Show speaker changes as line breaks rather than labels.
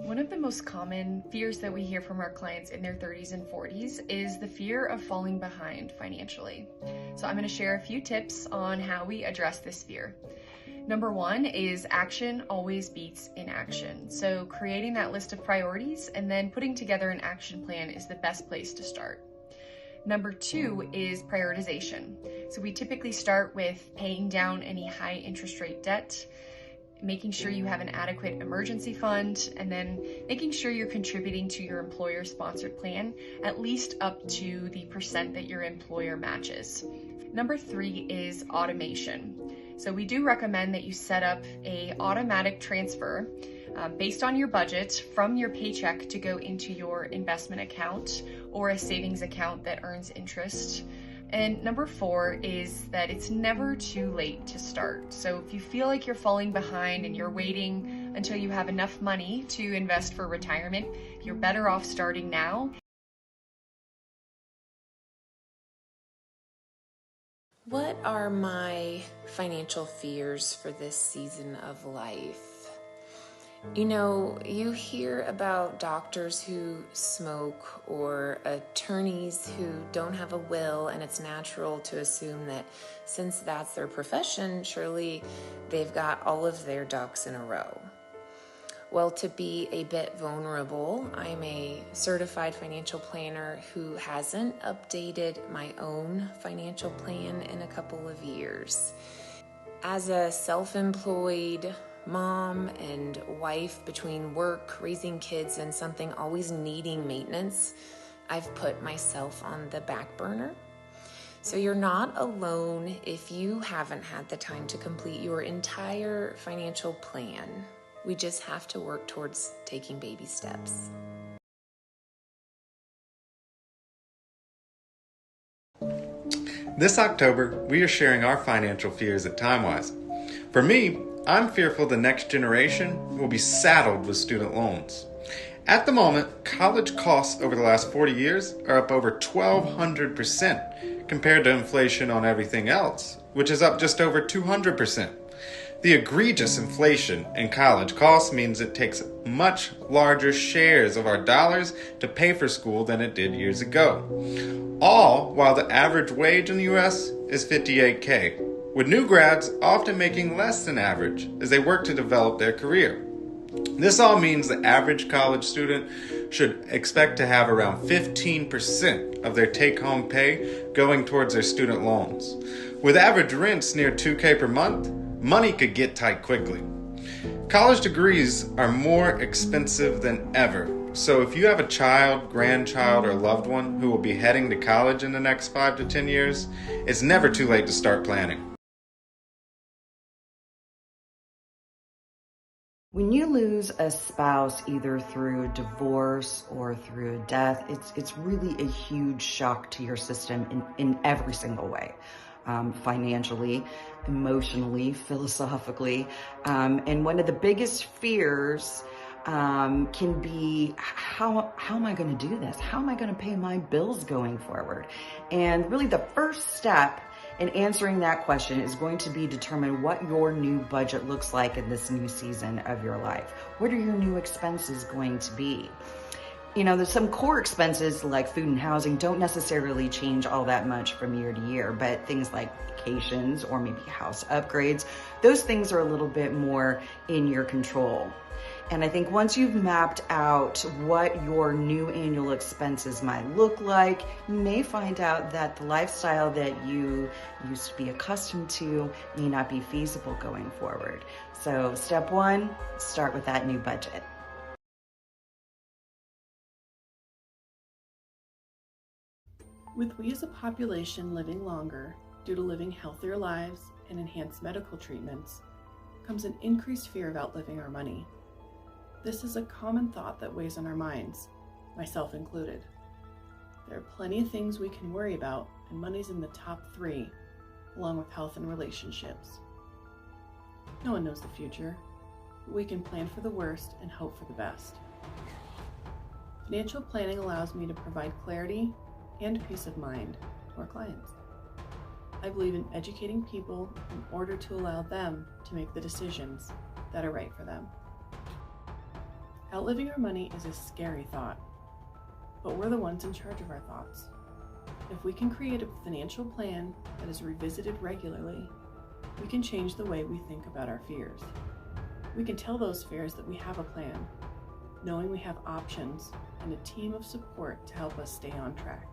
One of the most common fears that we hear from our clients in their 30s and 40s is the fear of falling behind financially. So I'm going to share a few tips on how we address this fear. Number one is action always beats inaction. So creating that list of priorities and then putting together an action plan is the best place to start. Number two is prioritization. So we typically start with paying down any high interest rate debt, making sure you have an adequate emergency fund, and then making sure you're contributing to your employer-sponsored plan, at least up to the percent that your employer matches. Number three is automation. So we do recommend that you set up an automatic transfer based on your budget from your paycheck to go into your investment account or a savings account that earns interest. And number four is that it's never too late to start. So if you feel like you're falling behind and you're waiting until you have enough money to invest for retirement, you're better off starting now.
What are my financial fears for this season of life? You know, you hear about doctors who smoke or attorneys who don't have a will, and it's natural to assume that since that's their profession, surely they've got all of their ducks in a row. Well, to be a bit vulnerable, I'm a certified financial planner who hasn't updated my own financial plan in a couple of years. As a self-employed mom and wife, between work, raising kids, and something always needing maintenance, I've put myself on the back burner. So you're not alone if you haven't had the time to complete your entire financial plan. We just have to work towards taking baby steps.
This October, we are sharing our financial fears at TimeWise. For me, I'm fearful the next generation will be saddled with student loans. At the moment, college costs over the last 40 years are up over 1,200% compared to inflation on everything else, which is up just over 200%. The egregious inflation in college costs means it takes much larger shares of our dollars to pay for school than it did years ago. All while the average wage in the U.S. is $58K, with new grads often making less than average as they work to develop their career. This all means the average college student should expect to have around 15% of their take-home pay going towards their student loans. With average rents near $2K per month, money could get tight quickly. College degrees are more expensive than ever. So if you have a child, grandchild, or loved one who will be heading to college in the next 5 to 10 years, it's never too late to start planning.
When you lose a spouse, either through divorce or through a death, it's really a huge shock to your system in every single way. Financially, emotionally, philosophically. And one of the biggest fears can be, how am I going to do this? How am I going to pay my bills going forward? And really the first step in answering that question is going to be determine what your new budget looks like in this new season of your life. What are your new expenses going to be? You know, there's some core expenses like food and housing don't necessarily change all that much from year to year, but things like vacations or maybe house upgrades, those things are a little bit more in your control. And I think once you've mapped out what your new annual expenses might look like, you may find out that the lifestyle that you used to be accustomed to may not be feasible going forward. So step one, start with that new budget.
With we as a population living longer due to living healthier lives and enhanced medical treatments, comes an increased fear of outliving our money. This is a common thought that weighs on our minds, myself included. There are plenty of things we can worry about, and money's in the top 3, along with health and relationships. No one knows the future, but we can plan for the worst and hope for the best. Financial planning allows me to provide clarity and peace of mind to our clients. I believe in educating people in order to allow them to make the decisions that are right for them. Outliving our money is a scary thought, but we're the ones in charge of our thoughts. If we can create a financial plan that is revisited regularly, we can change the way we think about our fears. We can tell those fears that we have a plan, knowing we have options and a team of support to help us stay on track.